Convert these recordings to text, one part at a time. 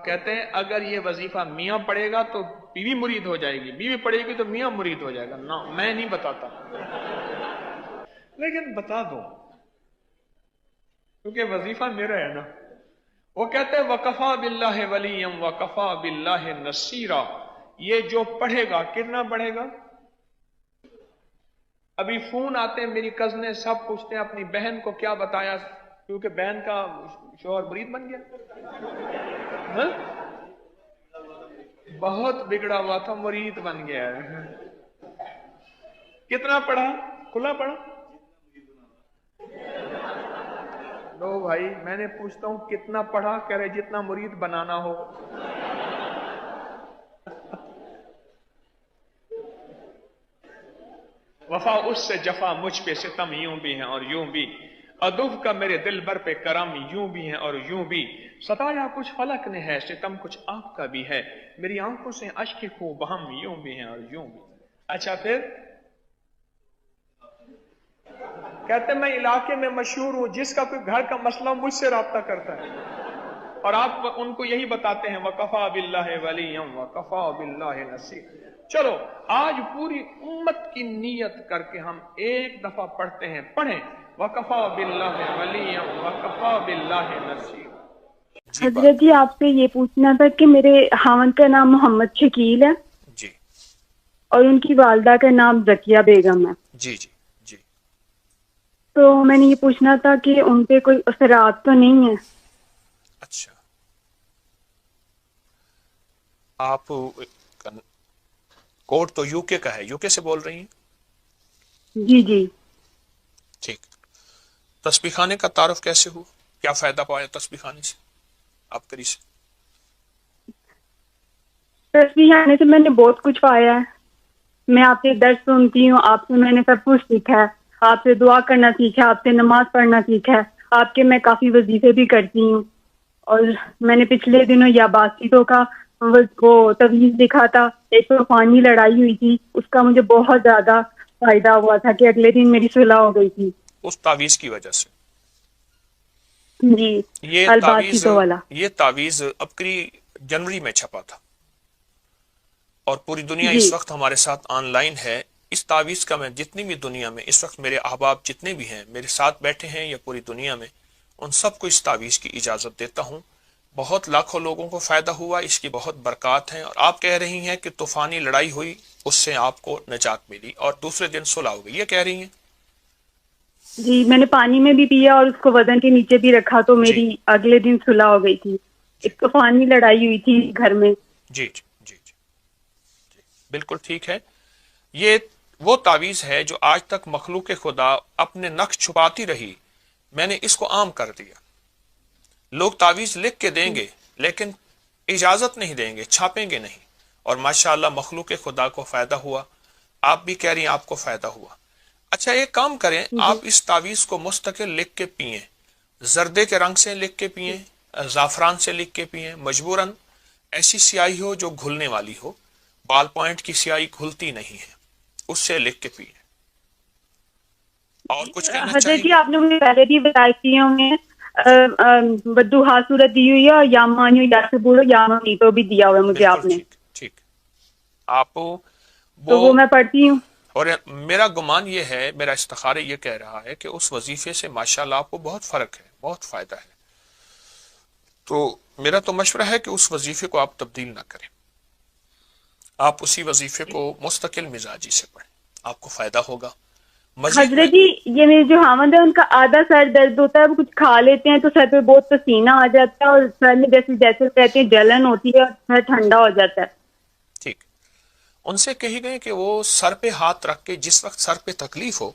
کہتے ہیں اگر یہ وظیفہ میاں پڑھے گا تو بیوی مرید ہو جائے گی، بیوی پڑھے گی تو میاں مرید ہو جائے گا. نہ میں نہیں بتاتا، لیکن بتا دو کیونکہ وظیفہ میرا ہے نا. وہ کہتے ہیں وَكَفَى بِاللَّهِ وَلِيًّا وَكَفَى بِاللَّهِ نَصِيرًا. یہ جو پڑھے گا کتنا پڑھے گا؟ ابھی فون آتے ہیں میری کزنیں سب پوچھتے ہیں اپنی بہن کو کیا بتایا، کیونکہ بہن کا شوہر مرید بن گیا. ہاں؟ بہت بگڑا ہوا تھا، مرید بن گیا ہے. کتنا پڑھا؟ کھلا پڑھا؟ لو بھائی میں نے پوچھتا ہوں کتنا پڑھا، کہہ رہے جتنا مرید بنانا ہو. وفا اس سے جفا مجھ پہ ستم یوں بھی ہیں اور یوں بھی، ادب کا میرے دل بر پہ کرم یوں بھی ہیں اور یوں بھی، ستایا کچھ فلک نے ہے ستم کچھ آپ کا بھی ہے، میری آنکھوں سے اشک خوب ہم یوں بھی ہیں اور یوں بھی. اچھا پھر کہتے ہیں میں علاقے میں مشہور ہوں، جس کا کوئی گھر کا مسئلہ مجھ سے رابطہ کرتا ہے، اور آپ ان کو یہی بتاتے ہیں وَكَفَى بِاللَّهِ وَلِيًّا وَكَفَى بِاللَّهِ نَصِيرًا. چلو آج پوری امت کی نیت کر کے ہم ایک دفعہ پڑھتے ہیں، پڑھیں وَكَفَى بِاللَّهِ وَلِيًّا وَكَفَى بِاللَّهِ نَصِيرًا. حضرت جی آپ سے یہ پوچھنا تھا کہ میرے خاوند کا نام محمد شکیل ہے جی اور ان کی والدہ کا نام زکیہ بیگم ہے. جی جی جی. تو میں نے یہ پوچھنا تھا کہ ان پہ کوئی اثرات تو نہیں ہے؟ اچھا آپ کوڈ تو یو کے کا ہے، یو کے سے بول رہی ہیں؟ جی جی. ٹھیک. تسبیح خانے کا تعارف کیسے ہوا؟ کیا فائدہ پایا تسبیح خانے سے آپ کری سے؟ تصویر آنے سے میں نے بہت کچھ پایا ہے. میں آپ سے درس سنتی ہوں، آپ سے میں نے سب کچھ سیکھا ہے، آپ سے دعا کرنا سیکھا، آپ سے نماز پڑھنا سیکھا ہے، آپ کے میں کافی وظیفے بھی کرتی ہوں. اور میں نے پچھلے دنوں یا باسطوں کا وہ تویز لکھا تھا، ایک طوفانی لڑائی ہوئی تھی، اس کا مجھے بہت زیادہ فائدہ ہوا تھا کہ اگلے دن میری صلح ہو گئی تھی اس تعویذ کی وجہ سے. جی. یہ تعویذ الباسطوں والا. یہ تعویذ ابکری جنوری میں چھپا تھا اور پوری دنیا جی اس وقت ہمارے ساتھ آن لائن ہے. اس تعویذ کا میں جتنی بھی دنیا میں اس وقت میرے احباب جتنے بھی ہیں میرے ساتھ بیٹھے ہیں یا پوری دنیا میں، ان سب کو اس تعویذ کی اجازت دیتا ہوں. بہت لاکھوں لوگوں کو فائدہ ہوا، اس کی بہت برکات ہیں. اور آپ کہہ رہی ہیں کہ طوفانی لڑائی ہوئی، اس سے آپ کو نجات ملی اور دوسرے دن صلح ہو گئی، یہ کہہ رہی ہیں؟ جی میں نے پانی میں بھی پیا اور اس کو بدن کے نیچے بھی رکھا تو جی میری اگلے دن صلح ہو گئی تھی. جی ایک طوفانی لڑائی ہوئی تھی گھر میں. جی جی جی جی جی بالکل ٹھیک ہے. یہ وہ تعویذ ہے جو آج تک مخلوق خدا اپنے نقش چھپاتی رہی، میں نے اس کو عام کر دیا. لوگ تعویذ لکھ کے دیں گے لیکن اجازت نہیں دیں گے، چھاپیں گے نہیں، اور ماشاءاللہ مخلوق خدا کو فائدہ ہوا. آپ بھی کہہ رہی ہیں آپ کو فائدہ ہوا. اچھا ایک کام کریں، آپ اس تعویذ کو مستقل لکھ کے پئیں، زردے کے رنگ سے لکھ کے پئیں، زعفران سے لکھ کے پئیں، مجبوراً ایسی سیاہی ہو جو گھلنے والی ہو. بال پوائنٹ کی سیاہی گھلتی نہیں ہے، اس سے لکھ کے پئیں. اور کچھ کہنا حضرت چاہیں جی گے؟ آپ نے مجھے پہلے بھی ولایتیوں میں بدوہا صورت دی ہوئی ہے اور یا مانیو یا سبورو یا مانی تو بھی دیا ہوا ہے مجھے بالکل آپ نے، ٹھیک ٹھیک. آپ تو وہ میں پڑھتی ہوں. اور میرا گمان یہ ہے، میرا استخارہ یہ کہہ رہا ہے کہ اس وظیفے سے ماشاءاللہ آپ کو بہت فرق ہے، بہت فائدہ ہے. تو میرا تو مشورہ ہے کہ اس وظیفے کو آپ تبدیل نہ کریں، آپ اسی وظیفے کو مستقل مزاجی سے پڑھیں، آپ کو فائدہ ہوگا. مزید میں حضرت جی یہ میرے جو خاوند ہے ان کا آدھا سر درد ہوتا ہے، وہ کچھ کھا لیتے ہیں تو سر پہ بہت پسینہ آ جاتا ہے اور سر میں جیسے جیسے کہتے ہیں جلن ہوتی ہے اور سر ٹھنڈا ہو جاتا ہے. ٹھیک، ان سے کہی گئے کہ وہ سر پہ ہاتھ رکھ کے جس وقت سر پہ تکلیف ہو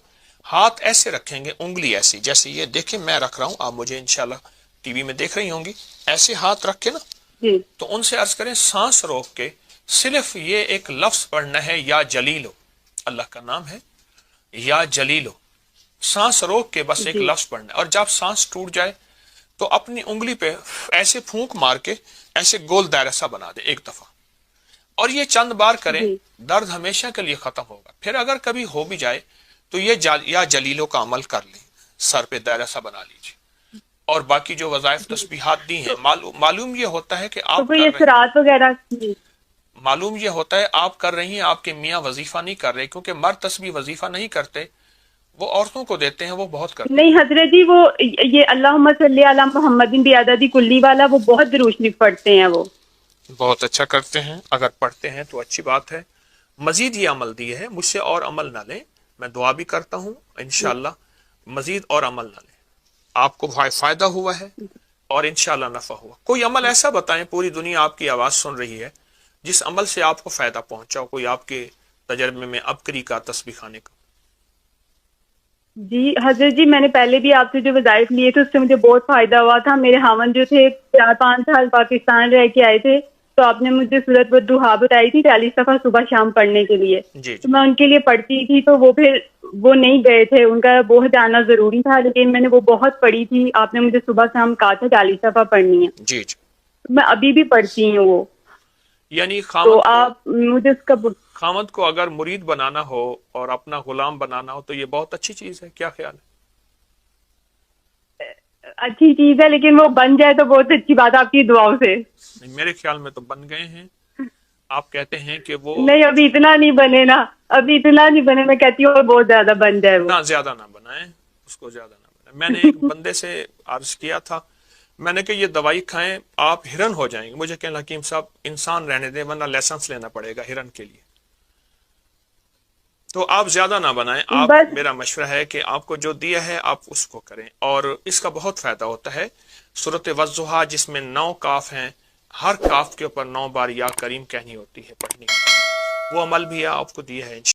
ہاتھ ایسے رکھیں گے، انگلی ایسی، جیسے یہ دیکھیں میں رکھ رہا ہوں، آپ مجھے انشاءاللہ ٹی وی میں دیکھ رہی ہوں گی، ایسے ہاتھ رکھ کے نا، جی تو ان سے عرض کریں سانس روک کے صرف یہ ایک لفظ پڑھنا ہے، یا جلیلو، اللہ کا نام ہے یا جلیلو. سانس روک کے بس ایک جی لفظ پڑھنا ہے، اور جب سانس ٹوٹ جائے تو اپنی انگلی پہ ایسے پھونک مار کے ایسے گول دائرہ سا بنا دے ایک دفعہ، اور یہ چند بار کریں، جی درد ہمیشہ کے لیے ختم ہوگا. پھر اگر کبھی ہو بھی جائے تو یہ یا جلیلوں کا عمل کر لیں، سر پہ دائرہ سا بنا لیجیے. اور باقی جو وظائف تسبیحات دی ہیں، معلوم یہ ہوتا ہے کہ تو آپ کوئی اثرات وغیرہ؟ معلوم یہ ہوتا ہے آپ کر رہی ہیں، آپ کے میاں وظیفہ نہیں کر رہے، کیونکہ مرد تسبیح وظیفہ نہیں کرتے، وہ عورتوں کو دیتے ہیں، وہ بہت کرتے ہیں۔ نہیں حضرت جی، وہ یہ اللہم صلی علی محمد بعدد کلی والا وہ بہت درود شریف پڑھتے ہیں، وہ بہت اچھا کرتے ہیں، اگر پڑھتے ہیں تو اچھی بات ہے۔ مزید یہ عمل دی ہے، مجھ سے اور عمل نہ لیں، میں دعا بھی کرتا ہوں انشاءاللہ مزید اور عمل نہ لیں، آپ کو فائدہ ہوا ہے اور انشاءاللہ نفع ہوا۔ کوئی عمل ایسا بتائیں، پوری دنیا آپ کی آواز سن رہی ہے، جس عمل سے آپ کو فائدہ پہنچا ہو، کوئی آپ کے تجربے میں ابکری کا، تسبیح خانے کا۔ جی حضرت جی، میں نے پہلے بھی آپ سے جو وظائف لیے تھے اس سے مجھے بہت فائدہ ہوا تھا۔ میرے خاوند جو تھے 4-5 سال پاکستان رہ کے آئے تھے، تو آپ نے مجھے سورۃ والضحیٰ بتائی تھی 40 دفعہ صبح شام پڑھنے کے لیے، جی تو میں ان کے لیے پڑھتی تھی، تو وہ پھر وہ نہیں گئے تھے، ان کا وہ جانا ضروری تھا، لیکن میں نے وہ بہت پڑھی تھی، آپ نے مجھے صبح شام کہا تھا 40 دفعہ پڑھنی ہے، جی جی، میں ابھی بھی پڑھتی ہوں وہ۔ یعنی تو آپ مجھے اس کا خامد کو اگر مرید بنانا ہو اور اپنا غلام بنانا ہو تو یہ بہت اچھی چیز ہے، کیا خیال ہے؟ اچھی چیز ہے، لیکن وہ بن جائے تو بہت اچھی بات ہے آپ کی دعاؤں سے۔ میرے خیال میں تو بن گئے ہیں، آپ کہتے ہیں کہ وہ نہیں، ابھی اتنا نہیں بنے نا، ابھی اتنا نہیں بنے، میں کہتی ہوں بہت زیادہ بن جائے وہ۔ نہ زیادہ نہ بنائیں اس کو، زیادہ نہ بنائیں۔ میں نے ایک بندے سے عرض کیا تھا، میں نے کہ یہ دوائی کھائیں آپ ہرن ہو جائیں گے، مجھے کہنا حکیم صاحب انسان رہنے دیں ورنہ لائسنس لینا پڑے گا ہرن کے لیے، تو آپ زیادہ نہ بنائیں۔ آپ بس میرا مشورہ ہے کہ آپ کو جو دیا ہے آپ اس کو کریں، اور اس کا بہت فائدہ ہوتا ہے۔ سورۃ والضحیٰ جس میں 9 کاف ہیں، ہر کاف کے اوپر 9 بار یا کریم کہنی ہوتی ہے، پڑھنی، وہ عمل بھی آپ کو دیا ہے۔